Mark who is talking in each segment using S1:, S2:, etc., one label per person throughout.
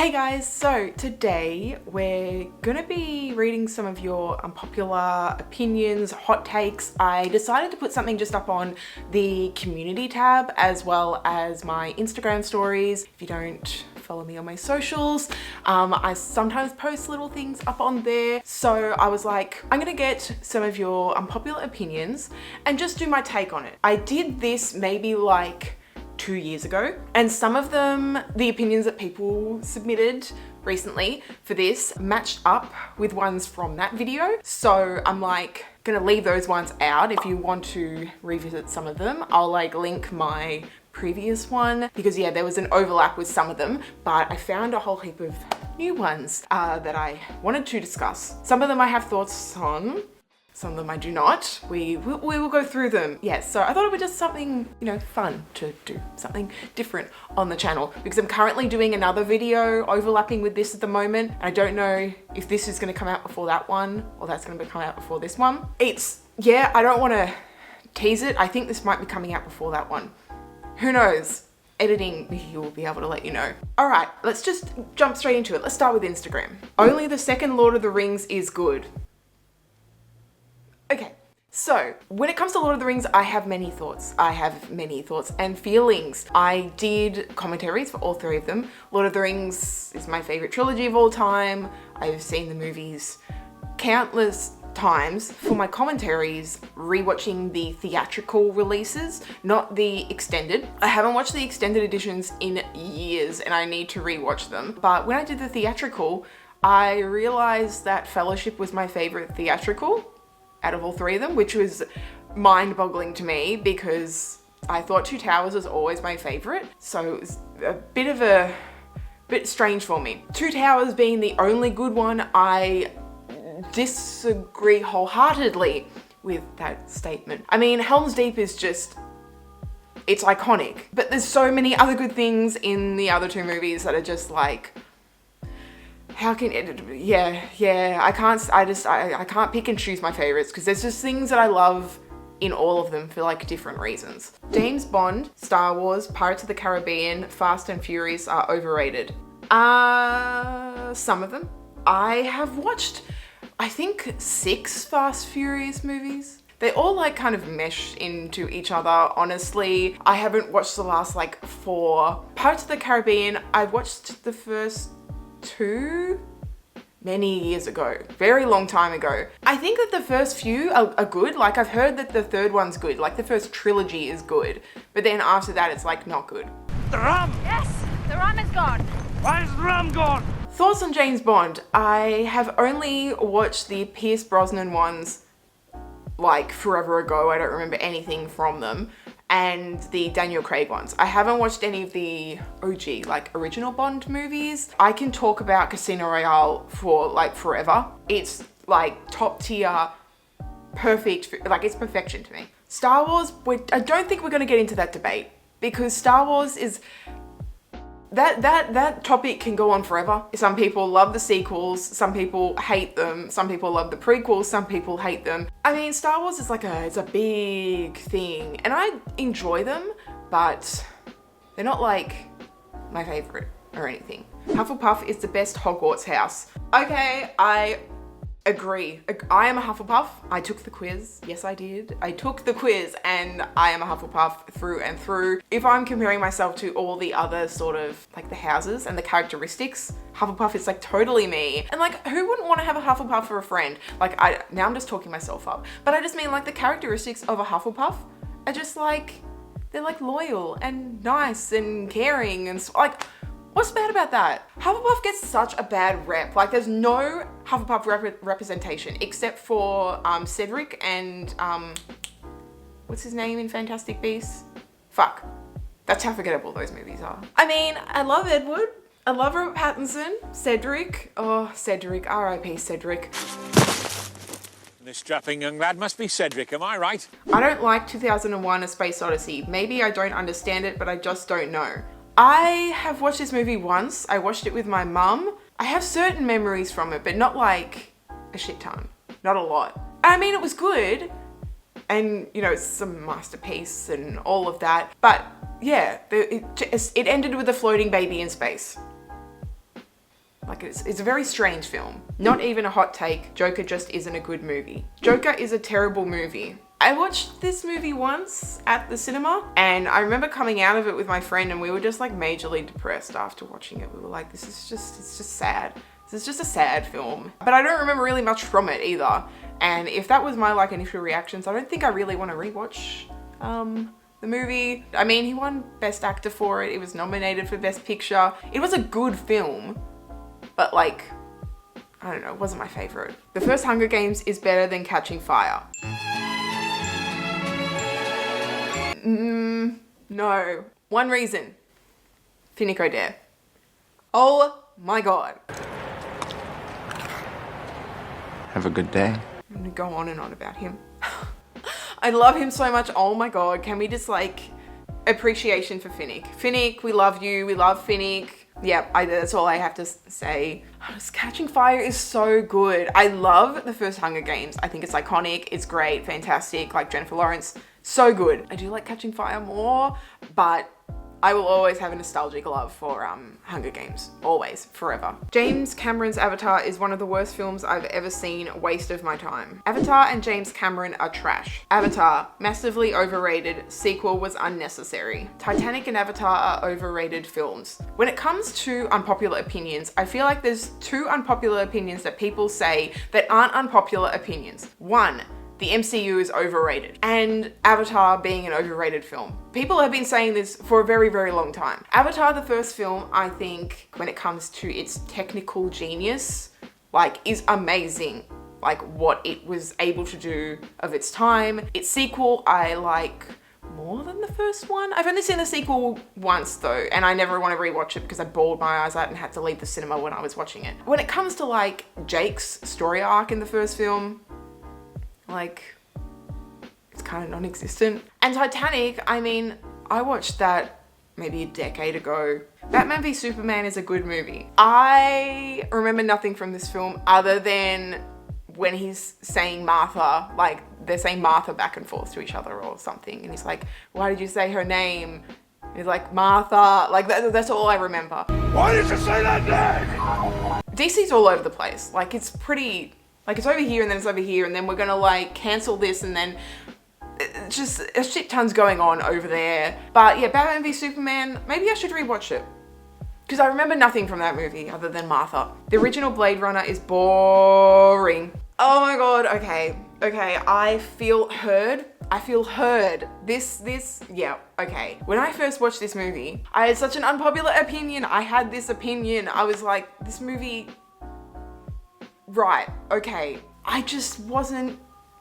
S1: Hey guys, so today we're gonna be reading some of your unpopular opinions, hot takes. I decided to put something just up on the community tab as well as my Instagram stories. If you don't follow me on my socials, I sometimes post little things up on there. So I was like, I'm gonna get some of your unpopular opinions and just do my take on it. I did this maybe like 2 years ago, and some of them, the opinions that people submitted recently for this matched up with ones from that video. So I'm like gonna leave those ones out. If you want to revisit some of them, I'll like link my previous one because yeah, there was an overlap with some of them, but I found a whole heap of new ones that I wanted to discuss. Some of them I have thoughts on, some of them I do not. We will go through them. Yes, so I thought it was just something, you know, fun to do, something different on the channel because I'm currently doing another video overlapping with this at the moment. I don't know if this is gonna come out before that one or that's gonna come out before this one. Yeah, I don't wanna tease it. I think this might be coming out before that one. Who knows? Editing, you will be able to let you know. All right, let's just jump straight into it. Let's start with Instagram. Only the second Lord of the Rings is good. Okay, so when it comes to Lord of the Rings, I have many thoughts. I have many thoughts and feelings. I did commentaries for all three of them. Lord of the Rings is my favorite trilogy of all time. I've seen the movies countless times. For my commentaries, rewatching the theatrical releases, not the extended. I haven't watched the extended editions in years and I need to rewatch them. But when I did the theatrical, I realized that Fellowship was my favorite theatrical out of all three of them, which was mind-boggling to me because I thought Two Towers was always my favorite. So it was a bit strange for me. Two Towers being the only good one, I disagree wholeheartedly with that statement. I mean, Helm's Deep is just, it's iconic, but there's so many other good things in the other two movies that are just like, how can it, I can't pick and choose my favorites because there's just things that I love in all of them for like different reasons. James Bond, Star Wars, Pirates of the Caribbean, Fast and Furious are overrated. Some of them. I have watched, I think 6 Fast Furious movies. They all like kind of mesh into each other, honestly. I haven't watched the last like 4. Pirates of the Caribbean, I watched the first 2 many years ago, very long time ago. I think that the first few are good. Like I've heard that the third one's good, like the first trilogy is good, but then after that it's like not good.
S2: The rum!
S3: Yes, the rum is gone.
S2: Why is the rum gone?
S1: Thoughts on James Bond? I have only watched the Pierce Brosnan ones like forever ago. I don't remember anything from them. And the Daniel Craig ones. I haven't watched any of the OG, like original Bond movies. I can talk about Casino Royale for like forever. It's like top tier, perfect, like it's perfection to me. Star Wars, I don't think we're gonna get into that debate because Star Wars is, that topic can go on forever. Some people love the sequels, some people hate them, some people love the prequels, some people hate them. I mean, Star Wars is like it's a big thing and I enjoy them, but they're not like my favorite or anything. Hufflepuff is the best Hogwarts house. Okay, I agree. I am a Hufflepuff. I took the quiz. Yes, I did. I took the quiz and I am a Hufflepuff through and through. If I'm comparing myself to all the other sort of like the houses and the characteristics, Hufflepuff is like totally me. And like, who wouldn't want to have a Hufflepuff for a friend? Like now I'm just talking myself up, but I just mean like the characteristics of a Hufflepuff are just like, they're like loyal and nice and caring and like, what's bad about that? Hufflepuff gets such a bad rep. Like there's no Hufflepuff representation except for Cedric and what's his name in Fantastic Beasts? Fuck. That's how forgettable those movies are. I mean, I love Edward. I love Robert Pattinson. Cedric. Oh, Cedric. R.I.P. Cedric.
S2: This strapping young lad must be Cedric, am I right?
S1: I don't like 2001: A Space Odyssey. Maybe I don't understand it, but I just don't know. I have watched this movie once. I watched it with my mum. I have certain memories from it, but not like a shit ton. Not a lot. I mean, it was good. And, you know, it's a masterpiece and all of that. But yeah, it ended with a floating baby in space. Like it's a very strange film. Not even a hot take. Joker just isn't a good movie. Joker is a terrible movie. I watched this movie once at the cinema and I remember coming out of it with my friend and we were just like majorly depressed after watching it. We were like, it's just sad. This is just a sad film. But I don't remember really much from it either. And if that was my like initial reactions, I don't think I really want to rewatch the movie. I mean, he won Best Actor for it. It was nominated for Best Picture. It was a good film, but like, I don't know, it wasn't my favorite. The first Hunger Games is better than Catching Fire. No. One reason. Finnick Odair. Oh my God.
S4: Have a good day.
S1: I'm gonna go on and on about him. I love him so much. Oh my God. Can we just like appreciation for Finnick? Finnick, we love you. We love Finnick. Yeah, that's all I have to say. Catching Fire is so good. I love the first Hunger Games. I think it's iconic. It's great, fantastic. Like Jennifer Lawrence, so good. I do like Catching Fire more, but I will always have a nostalgic love for Hunger Games. Always, forever. James Cameron's Avatar is one of the worst films I've ever seen. Waste of my time. Avatar and James Cameron are trash. Avatar, massively overrated. Sequel was unnecessary. Titanic and Avatar are overrated films. When it comes to unpopular opinions, I feel like there's two unpopular opinions that people say that aren't unpopular opinions. One, the MCU is overrated, and Avatar being an overrated film. People have been saying this for a very, very long time. Avatar, the first film, I think when it comes to its technical genius, like is amazing. Like what it was able to do of its time. Its sequel, I like more than the first one. I've only seen the sequel once though, and I never want to rewatch it because I bawled my eyes out and had to leave the cinema when I was watching it. When it comes to like Jake's story arc in the first film, like, it's kind of non-existent. And Titanic, I mean, I watched that maybe a decade ago. Batman v Superman is a good movie. I remember nothing from this film other than when he's saying Martha, like they're saying Martha back and forth to each other or something. And he's like, why did you say her name? And he's like, Martha, like that's all I remember.
S2: Why did you say that name?
S1: DC's all over the place. Like it's pretty, like it's over here and then it's over here and then we're gonna like cancel this and then just a shit ton's going on over there. But yeah, Batman v Superman, maybe I should rewatch it because I remember nothing from that movie other than Martha. The original Blade Runner is boring. Oh my God, okay, I feel heard. Yeah, okay. When I first watched this movie, I had such an unpopular opinion. I had this opinion. I was like, this movie, right, okay. I just wasn't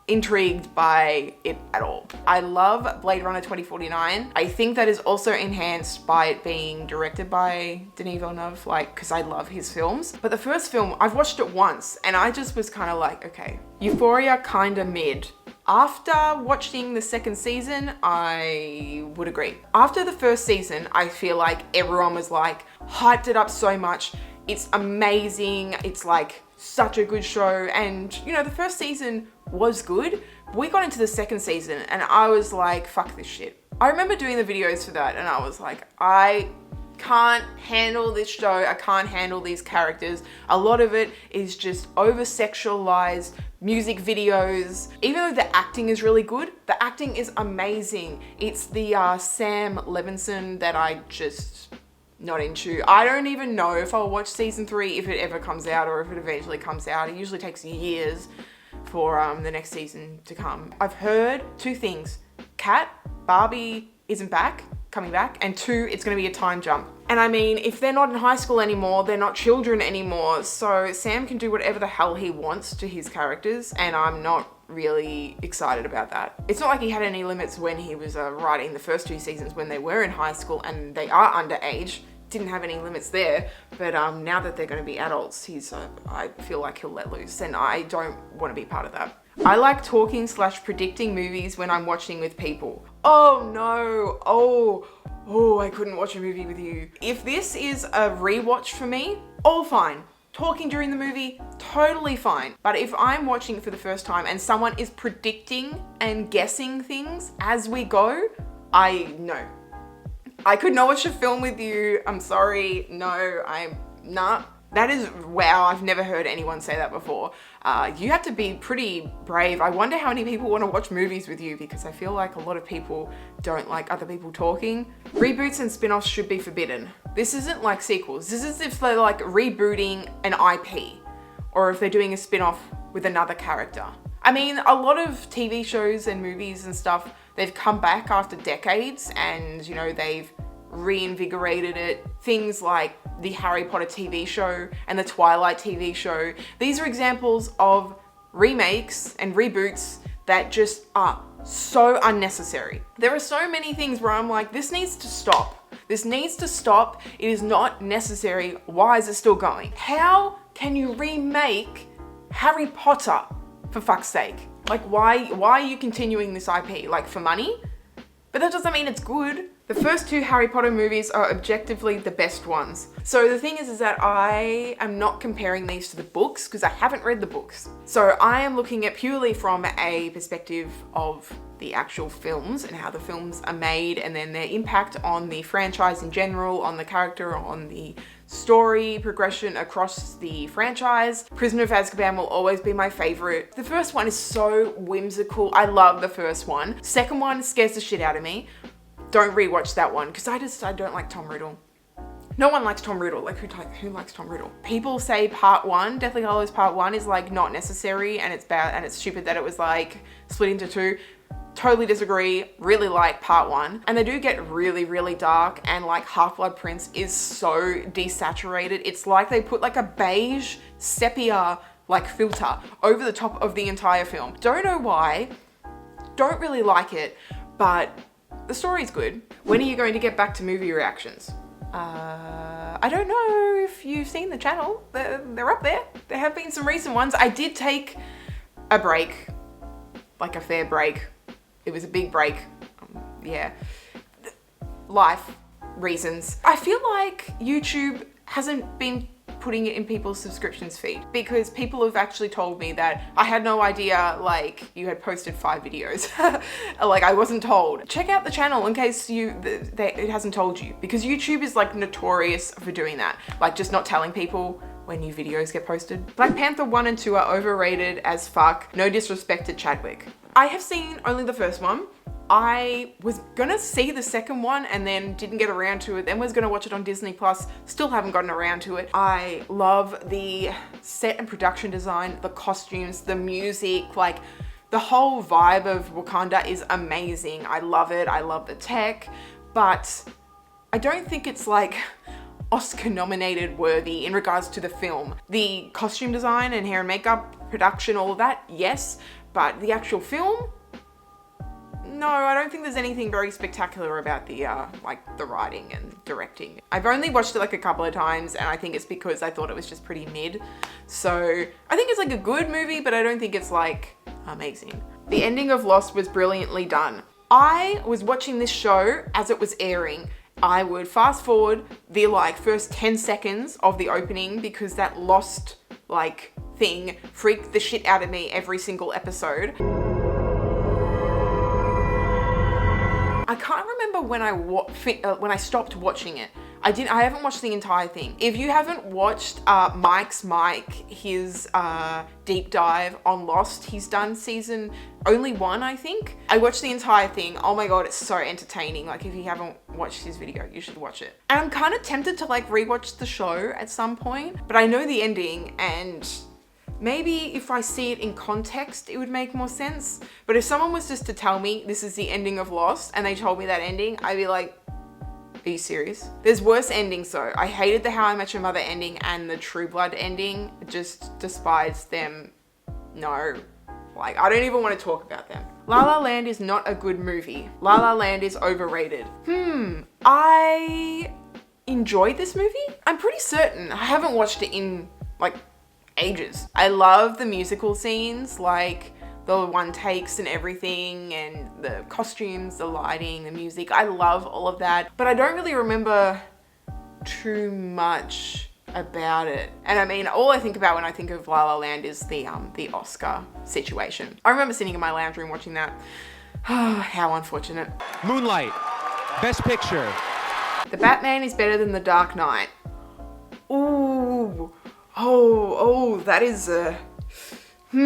S1: intrigued by it at all. I love Blade Runner 2049. I think that is also enhanced by it being directed by Denis Villeneuve, like, because I love his films. But the first film, I've watched it once and I just was kind of like, okay. Euphoria, kinda mid. After watching the second season, I would agree. After the first season, I feel like everyone was like, hyped it up so much. It's amazing. It's like such a good show. And you know, the first season was good. We got into the second season and I was like, fuck this shit. I remember doing the videos for that and I was like, I can't handle this show. I can't handle these characters. A lot of it is just over-sexualized music videos. Even though the acting is really good, the acting is amazing. It's the Sam Levinson that I just not into. I don't even know if I'll watch season 3 if it ever comes out or if it eventually comes out. It usually takes years for the next season to come. I've heard 2 things. Barbie isn't coming back, and 2, it's gonna be a time jump. And I mean, if they're not in high school anymore, they're not children anymore, so Sam can do whatever the hell he wants to his characters, and I'm not really excited about that. It's not like he had any limits when he was writing the first 2 seasons when they were in high school and they are underage. Didn't have any limits there, but now that they're going to be adults, I feel like he'll let loose, and I don't want to be part of that. I like talking / predicting movies when I'm watching with people. Oh no, oh, I couldn't watch a movie with you. If this is a rewatch for me, all fine. Talking during the movie, totally fine. But if I'm watching it for the first time and someone is predicting and guessing things as we go, I could not watch a film with you. I'm sorry. No, I'm not. That is, wow, I've never heard anyone say that before. You have to be pretty brave. I wonder how many people want to watch movies with you, because I feel like a lot of people don't like other people talking. Reboots and spin-offs should be forbidden. This isn't like sequels. This is if they're like rebooting an IP, or if they're doing a spin-off with another character. I mean, a lot of TV shows and movies and stuff, they've come back after decades and, you know, they've reinvigorated it. Things like the Harry Potter TV show and the Twilight TV show. These are examples of remakes and reboots that just are so unnecessary. There are so many things where I'm like, this needs to stop. This needs to stop. It is not necessary. Why is it still going? How can you remake Harry Potter, for fuck's sake? Like, why are you continuing this IP? Like, for money? But that doesn't mean it's good. The first two Harry Potter movies are objectively the best ones. So the thing is that I am not comparing these to the books because I haven't read the books. So I am looking at purely from a perspective of the actual films and how the films are made, and then their impact on the franchise in general, on the character, on the story progression across the franchise. Prisoner of Azkaban will always be my favorite. The first one is so whimsical. I love the first one. Second one scares the shit out of me. Don't rewatch that one because I don't like Tom Riddle. No one likes Tom Riddle. Like, who likes Tom Riddle? People say part one, Deathly Hallows part one, is like not necessary and it's bad and it's stupid that it was like split into two. Totally disagree. Really like part one. And they do get really, really dark, and like Half-Blood Prince is so desaturated. It's like they put like a beige sepia like filter over the top of the entire film. Don't know why. Don't really like it, but the story's good. When are you going to get back to movie reactions? I don't know if you've seen the channel. They're up there. There have been some recent ones. I did take a break, like a fair break. It was a big break. Yeah. Life reasons. I feel like YouTube hasn't been putting it in people's subscriptions feed because people have actually told me that I had no idea like you had posted 5 videos. Like I wasn't told. Check out the channel in case it hasn't told you, because YouTube is like notorious for doing that. Like just not telling people when new videos get posted. Black Panther 1 and 2 are overrated as fuck. No disrespect to Chadwick. I have seen only the first one. I was gonna see the second one and then didn't get around to it, then was gonna watch it on Disney Plus, still haven't gotten around to it. I love the set and production design, the costumes, the music, like the whole vibe of Wakanda is amazing. I love it, I love the tech, but I don't think it's like Oscar nominated worthy in regards to the film. The costume design and hair and makeup, production, all of that, yes, but the actual film, no, I don't think there's anything very spectacular about the like the writing and directing. I've only watched it like a couple of times, and I think it's because I thought it was just pretty mid. So I think it's like a good movie, but I don't think it's like amazing. The ending of Lost was brilliantly done. I was watching this show as it was airing. I would fast forward the like first 10 seconds of the opening because that Lost like thing freaked the shit out of me every single episode. I can't remember when I stopped watching it. I haven't watched the entire thing. If you haven't watched Mike's his deep dive on Lost, he's done season only 1, I think. I watched the entire thing. Oh my god, it's so entertaining. Like if you haven't watched his video, you should watch it. And I'm kind of tempted to like rewatch the show at some point, but I know the ending, and maybe if I see it in context, it would make more sense. But if someone was just to tell me this is the ending of Lost and they told me that ending, I'd be like, are you serious? There's worse endings though. I hated the How I Met Your Mother ending and the True Blood ending. Just despise them. No. Like, I don't even want to talk about them. La La Land is not a good movie. La La Land is overrated. I enjoyed this movie. I'm pretty certain. I haven't watched it in like ages. I love the musical scenes, like the one takes and everything, and the costumes, the lighting, the music. I love all of that, but I don't really remember too much about it. And I mean, all I think about when I think of La La Land is the Oscar situation. I remember sitting in my lounge room watching that. How unfortunate.
S5: Moonlight, Best Picture.
S1: The Batman is better than The Dark Knight. Ooh. That is a, I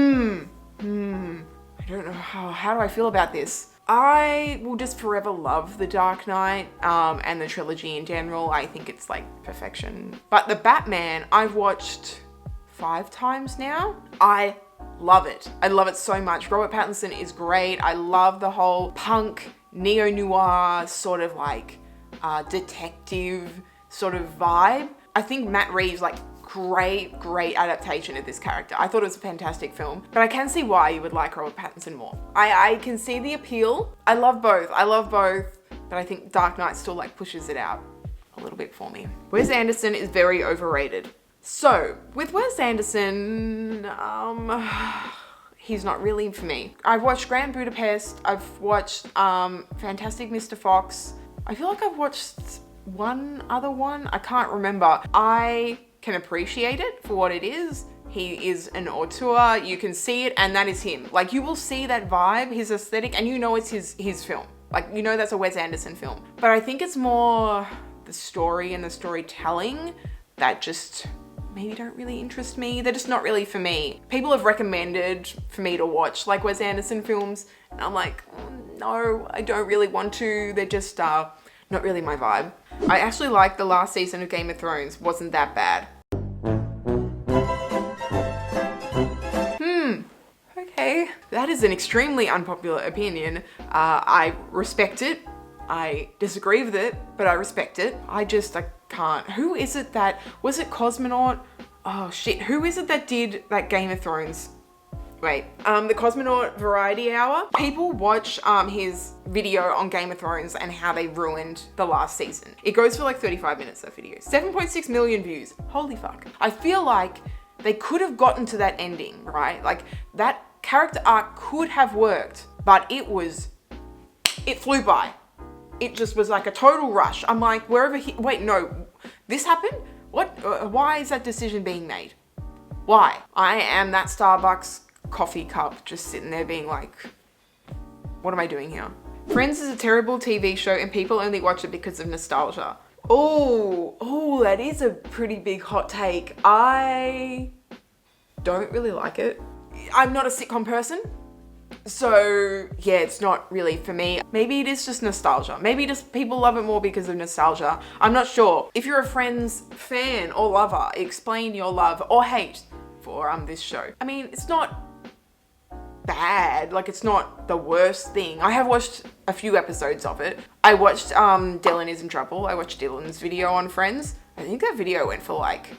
S1: don't know how do I feel about this? I will just forever love The Dark Knight and the trilogy in general. I think it's like perfection. But The Batman, I've watched 5 times now. I love it. I love it so much. Robert Pattinson is great. I love the whole punk, neo-noir sort of like detective sort of vibe. I think Matt Reeves, like, great adaptation of this character. I thought it was a fantastic film, but I can see why you would like Robert Pattinson more. I can see the appeal. I love both, but I think Dark Knight still like pushes it out a little bit for me. Wes Anderson is very overrated. So with Wes Anderson, he's not really for me. I've watched Grand Budapest. I've watched Fantastic Mr. Fox. I feel like I've watched one other one. I can't remember. I can appreciate it for what it is. He is an auteur. You can see it, and that is him. Like, you will see that vibe, his aesthetic, and you know it's his film. Like, you know that's a Wes Anderson film. But I think it's more the story and the storytelling that just maybe don't really interest me. They're just not really for me. People have recommended for me to watch like Wes Anderson films, and I'm like, no, I don't really want to. They're just not really my vibe. I actually liked the last season of Game of Thrones. Wasn't that bad. Okay, that is an extremely unpopular opinion. I respect it. I disagree with it, but I respect it. I can't. Who is it that, was it Cosmonaut? Oh shit, who is it that did that Game of Thrones? Wait, the Cosmonaut Variety Hour. People watch his video on Game of Thrones and how they ruined the last season. It goes for like 35 minutes, that video. 7.6 million views. Holy fuck. I feel like they could have gotten to that ending, right? Like, that character arc could have worked, but it flew by. It just was like a total rush. I'm like, wait, no, this happened? What? Why is that decision being made? Why? I am that Starbucks coffee cup just sitting there being like, what am I doing here? Friends is a terrible TV show and people only watch it because of nostalgia. Oh, that is a pretty big hot take. I don't really like it. I'm not a sitcom person, so yeah, it's not really for me. Maybe it is just nostalgia. Maybe just people love it more because of nostalgia. I'm not sure. If you're a Friends fan or lover, explain your love or hate for this show. I mean, it's not bad, like it's not the worst thing. I have watched a few episodes of it. I watched Dylan is in Trouble. I watched Dylan's video on Friends. I think that video went for like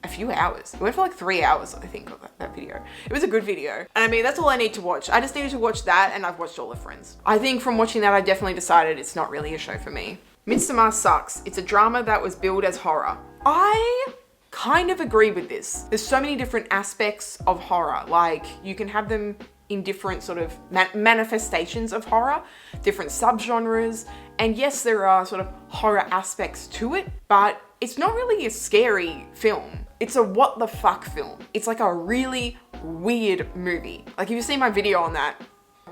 S1: a few hours. It went for like 3 hours, I think, of that video. It was a good video. And I mean, that's all I need to watch. I just needed to watch that and I've watched all of Friends. I think from watching that, I definitely decided it's not really a show for me. Midsommar sucks. It's a drama that was billed as horror. I kind of agree with this. There's so many different aspects of horror. Like, you can have them in different sort of manifestations of horror, different subgenres. And yes, there are sort of horror aspects to it, but it's not really a scary film. It's a what the fuck film. It's like a really weird movie. Like, if you've seen my video on that,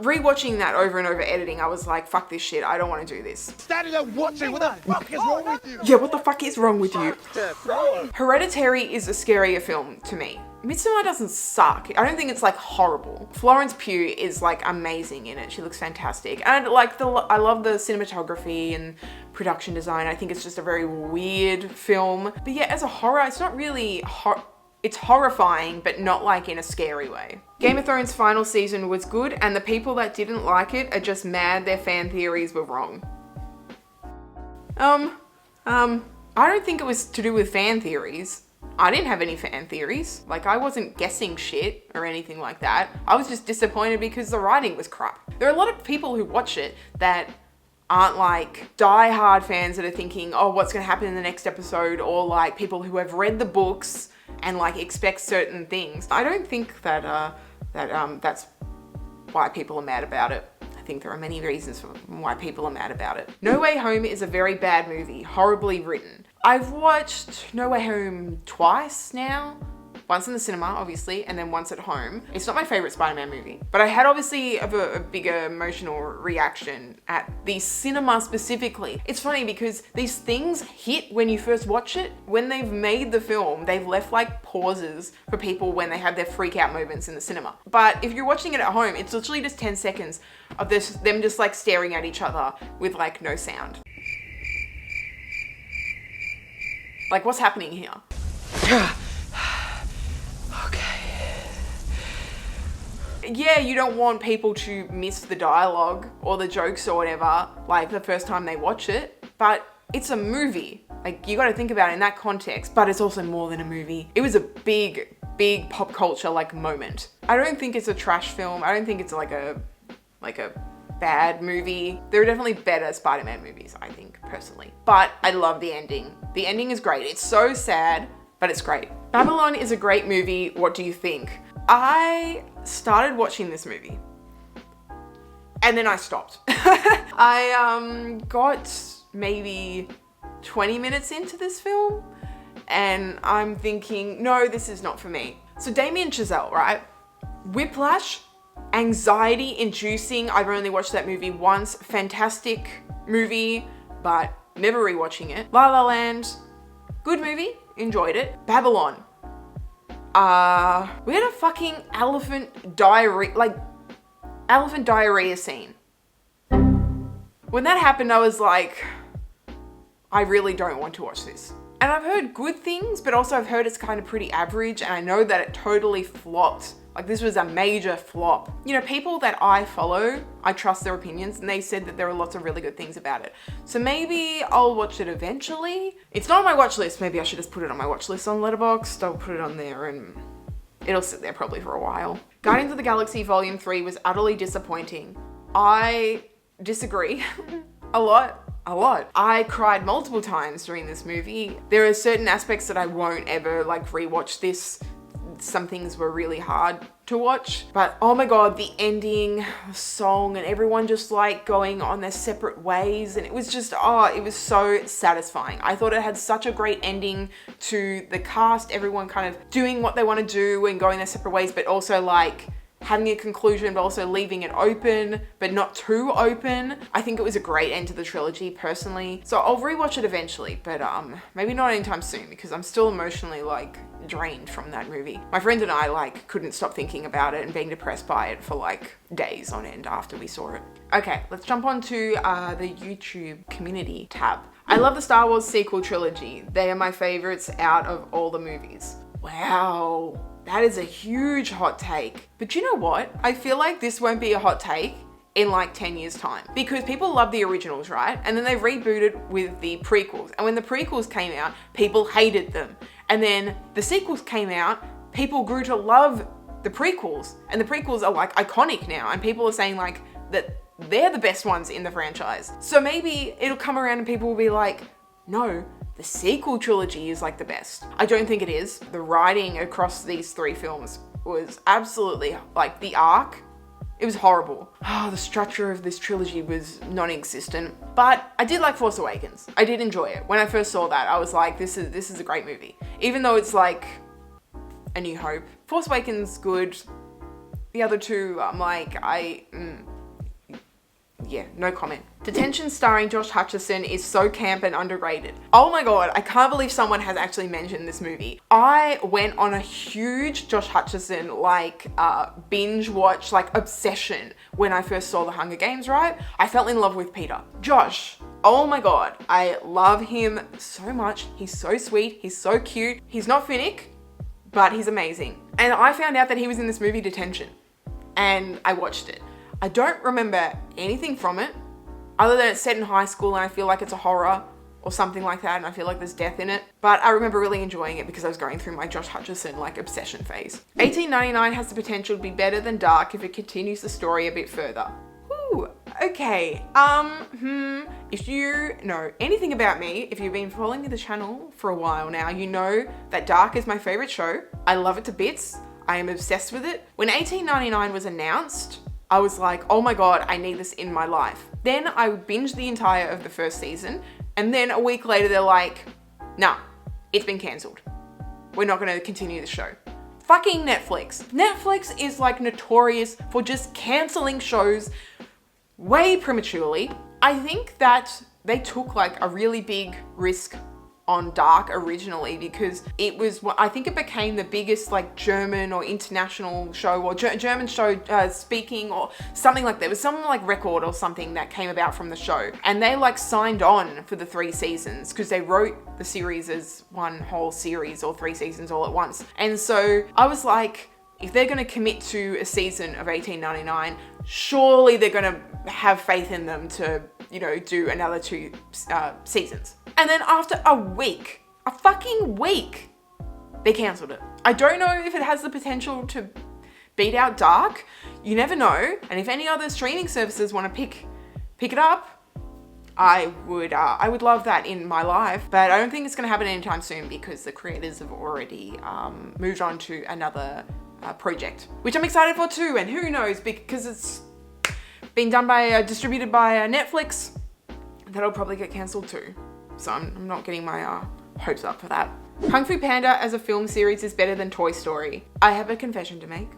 S1: rewatching that over and over editing, I was like, fuck this shit, I don't want to do this.
S6: Standing there watching, what the fuck is wrong with you?
S1: Yeah, what the fuck is wrong with you? Hereditary is a scarier film to me. Midsommar doesn't suck. I don't think it's like horrible. Florence Pugh is like amazing in it. She looks fantastic. And I love the cinematography and production design. I think it's just a very weird film. But yeah, as a horror, it's not really it's horrifying, but not like in a scary way. Game of Thrones final season was good, and the people that didn't like it are just mad their fan theories were wrong. I don't think it was to do with fan theories. I didn't have any fan theories. Like, I wasn't guessing shit or anything like that. I was just disappointed because the writing was crap. There are a lot of people who watch it that aren't like die-hard fans that are thinking, oh, what's gonna happen in the next episode? Or like people who have read the books and like expect certain things. I don't think that that's why people are mad about it. I think there are many reasons for why people are mad about it. No Way Home is a very bad movie, horribly written. I've watched No Way Home twice now, Once in the cinema, obviously, and then once at home. It's not my favorite Spider-Man movie, but I had obviously a bigger emotional reaction at the cinema specifically. It's funny because these things hit when you first watch it. When they've made the film, they've left like pauses for people when they have their freak out moments in the cinema. But if you're watching it at home, it's literally just 10 seconds of them just like staring at each other with like no sound. Like, what's happening here? Yeah, you don't want people to miss the dialogue or the jokes or whatever, like the first time they watch it, but it's a movie. Like, you gotta think about it in that context, but it's also more than a movie. It was a big pop culture like moment. I don't think it's a trash film. I don't think it's like a bad movie. There are definitely better Spider-Man movies, I think, personally. But I love the ending. The ending is great. It's so sad, but it's great. Babylon is a great movie. What do you think? I started watching this movie and then I stopped. I got maybe 20 minutes into this film and I'm thinking, no, this is not for me. So Damien Chazelle, right? Whiplash, anxiety inducing. I've only watched that movie once. Fantastic movie, but never rewatching it. La La Land, good movie, enjoyed it. Babylon. We had a fucking elephant diarrhea scene. When that happened, I was like, I really don't want to watch this. And I've heard good things, but also I've heard it's kind of pretty average, and I know that it totally flopped. Like, this was a major flop. You know, people that I follow, I trust their opinions, and they said that there are lots of really good things about it. So maybe I'll watch it eventually. It's not on my watch list. Maybe I should just put it on my watch list on Letterboxd. I'll put it on there and it'll sit there probably for a while. Guardians of the Galaxy Volume 3 was utterly disappointing. I disagree a lot. I cried multiple times during this movie. There are certain aspects that I won't ever like rewatch this. Some things were really hard to watch, but oh my god, the ending, song, and everyone just like going on their separate ways, and it was just, it was so satisfying. I thought it had such a great ending to the cast, everyone kind of doing what they want to do and going their separate ways, but also like having a conclusion, but also leaving it open, but not too open. I think it was a great end to the trilogy personally. So I'll rewatch it eventually, but maybe not anytime soon because I'm still emotionally like drained from that movie. My friend and I like couldn't stop thinking about it and being depressed by it for like days on end after we saw it. Okay, let's jump on to the YouTube community tab. I love the Star Wars sequel trilogy. They are my favorites out of all the movies. Wow. That is a huge hot take. But you know what? I feel like this won't be a hot take in like 10 years time because people love the originals, right? And then they rebooted with the prequels. And when the prequels came out, people hated them. And then the sequels came out, people grew to love the prequels. And the prequels are like iconic now. And people are saying like that they're the best ones in the franchise. So maybe it'll come around and people will be like, no, the sequel trilogy is like the best. I don't think it is. The writing across these three films was absolutely like the arc. It was horrible. The structure of this trilogy was non-existent, but I did like Force Awakens. I did enjoy it. When I first saw that, I was like, this is a great movie. Even though it's like A New Hope. Force Awakens, good. The other two, I'm like, yeah, no comment. Detention starring Josh Hutcherson is so camp and underrated. Oh my god, I can't believe someone has actually mentioned this movie. I went on a huge Josh Hutcherson like binge watch, like obsession when I first saw The Hunger Games, right? I fell in love with Peter. Josh, oh my god, I love him so much. He's so sweet, he's so cute. He's not Finnick, but he's amazing. And I found out that he was in this movie Detention and I watched it. I don't remember anything from it other than it's set in high school and I feel like it's a horror or something like that and I feel like there's death in it. But I remember really enjoying it because I was going through my Josh Hutcherson like obsession phase. 1899 has the potential to be better than Dark if it continues the story a bit further. Whew, okay. If you know anything about me, if you've been following the channel for a while now, you know that Dark is my favorite show. I love it to bits. I am obsessed with it. When 1899 was announced, I was like, oh my god, I need this in my life. Then I binged the entire of the first season, and then a week later they're like, nah, it's been cancelled. We're not gonna continue the show. fucking Netflix. Netflix is like notorious for just canceling shows way prematurely. I think that they took like a really big risk on Dark originally because it was, I think it became the biggest like German or international show or German show speaking or something like that. It was some like record or something that came about from the show, and they like signed on for the 3 seasons because they wrote the series as one whole series or 3 seasons all at once. And so I was like, if they're going to commit to a season of 1899, surely they're going to have faith in them to, you know, do another 2 seasons. And then after a fucking week, they cancelled it. I don't know if it has the potential to beat out Dark. You never know. And if any other streaming services want to pick it up, I would love that in my life. But I don't think it's going to happen anytime soon because the creators have already moved on to another project, which I'm excited for too. And who knows, because it's been done by distributed by Netflix, that'll probably get cancelled too. So I'm not getting my hopes up for that. Kung Fu Panda as a film series is better than Toy Story. I have a confession to make.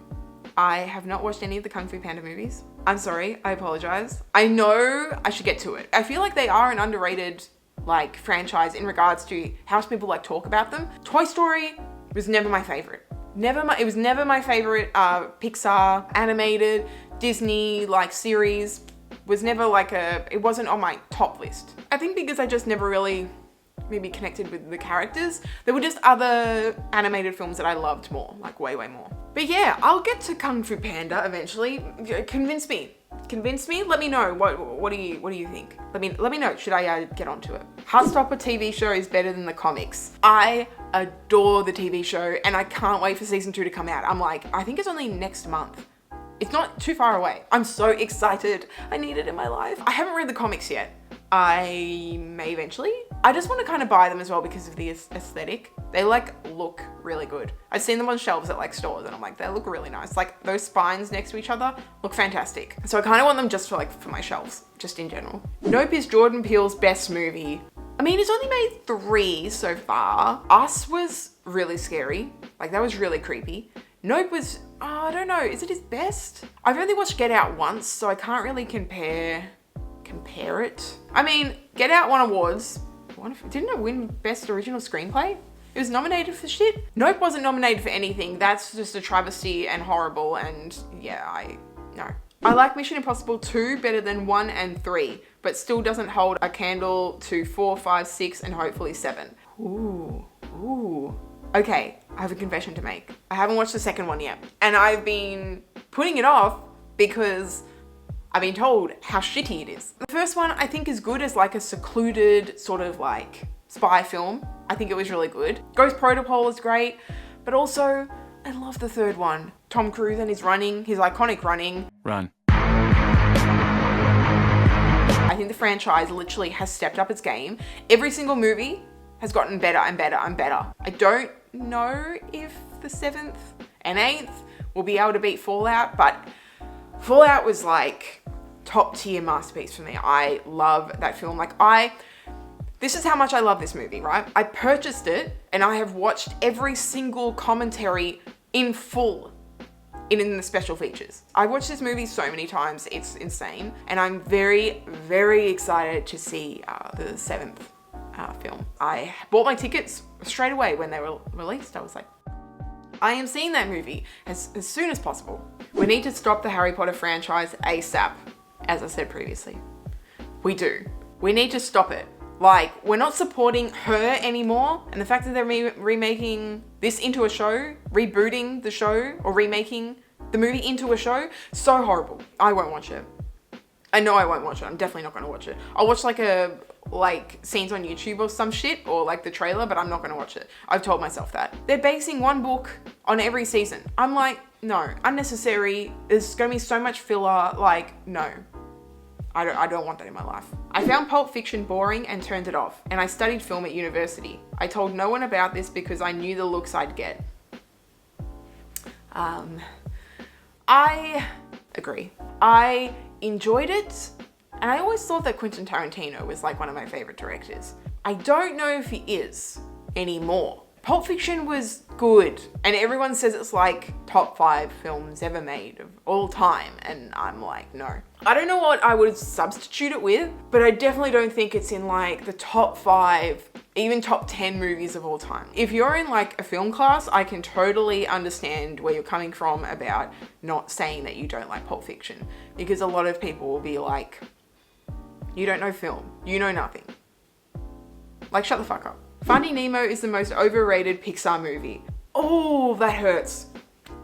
S1: I have not watched any of the Kung Fu Panda movies. I'm sorry, I apologize. I know I should get to it. I feel like they are an underrated like franchise in regards to how much people like talk about them. Toy Story was never my favorite. It was never my favorite Pixar animated Disney like series. Was never like it wasn't on my top list. I think because I just never really maybe connected with the characters. There were just other animated films that I loved more, like way more. But yeah, I'll get to Kung Fu Panda eventually. Convince me. Let me know. What do you think? Let me know. Should I get onto it? Heartstopper TV show is better than the comics. I adore the TV show and I can't wait for season 2 to come out. I'm like, I think it's only next month. It's not too far away. I'm so excited. I need it in my life. I haven't read the comics yet. I may eventually. I just want to kind of buy them as well because of the aesthetic. They like look really good. I've seen them on shelves at like stores and I'm like, they look really nice. Like those spines next to each other look fantastic. So I kind of want them just for my shelves, just in general. Nope is Jordan Peele's best movie. I mean, it's only made 3 so far. Us was really scary. Like that was really creepy. Nope was, I don't know, is it his best? I've only watched Get Out once, so I can't really compare it. I mean, Get Out won awards. Didn't it win Best Original Screenplay? It was nominated for shit. Nope wasn't nominated for anything. That's just a travesty and horrible, and yeah, no. I like Mission Impossible 2 better than 1 and 3, but still doesn't hold a candle to 4, 5, 6, and hopefully 7. Ooh. Okay, I have a confession to make. I haven't watched the second one yet, and I've been putting it off because I've been told how shitty it is. The first one I think is good as like a secluded sort of like spy film. I think it was really good. Ghost Protocol is great, but also I love the third one. Tom Cruise and his iconic running.
S5: Run.
S1: I think the franchise literally has stepped up its game. Every single movie has gotten better and better and better. I don't know if the 7th and 8th will be able to beat Fallout, but Fallout was like top tier masterpiece for me. I love that film. This is how much I love this movie, right? I purchased it and I have watched every single commentary in full in the special features. I watched this movie so many times, it's insane. And I'm very, very excited to see the 7th film. I bought my tickets straight away when they were released. I was like, I am seeing that movie as soon as possible. We need to stop the Harry Potter franchise ASAP, as I said previously. We do. We need to stop it. Like, we're not supporting her anymore, and the fact that they're remaking this into a show, rebooting the show, or remaking the movie into a show, so horrible. I won't watch it. I know I won't watch it. I'm definitely not going to watch it. I'll watch like scenes on YouTube or some shit, or like the trailer, but I'm not going to watch it. I've told myself that. They're basing one book on every season. I'm like, no, unnecessary. There's going to be so much filler. Like, no. I don't want that in my life. I found Pulp Fiction boring and turned it off, and I studied film at university. I told no one about this because I knew the looks I'd get. I agree. I enjoyed it, and I always thought that Quentin Tarantino was like one of my favorite directors. I don't know if he is anymore, Pulp Fiction was good, and everyone says it's like top 5 films ever made of all time, and I'm like, no. I don't know what I would substitute it with, but I definitely don't think it's in like the top 5, even top 10 movies of all time. If you're in like a film class, I can totally understand where you're coming from about not saying that you don't like Pulp Fiction, because a lot of people will be like, you don't know film, you know nothing. Like, shut the fuck up. Finding Nemo is the most overrated Pixar movie. Oh, that hurts.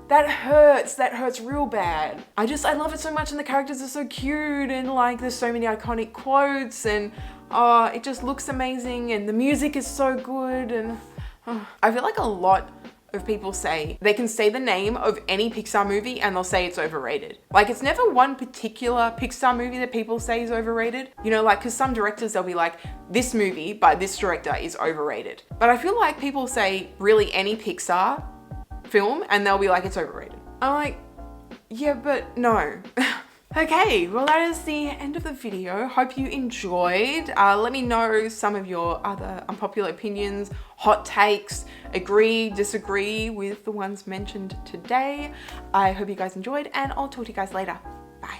S1: That hurts real bad. I love it so much, and the characters are so cute, and like there's so many iconic quotes, and it just looks amazing, and the music is so good, and I feel like a lot of people say they can say the name of any Pixar movie and they'll say it's overrated. Like, it's never one particular Pixar movie that people say is overrated. You know, like, because some directors, they'll be like, this movie by this director is overrated. But I feel like people say really any Pixar film and they'll be like, it's overrated. I'm like, yeah, but no. Okay, well, that is the end of the video. Hope you enjoyed. Let me know some of your other unpopular opinions, hot takes, agree, disagree with the ones mentioned today. I hope you guys enjoyed, and I'll talk to you guys later. Bye.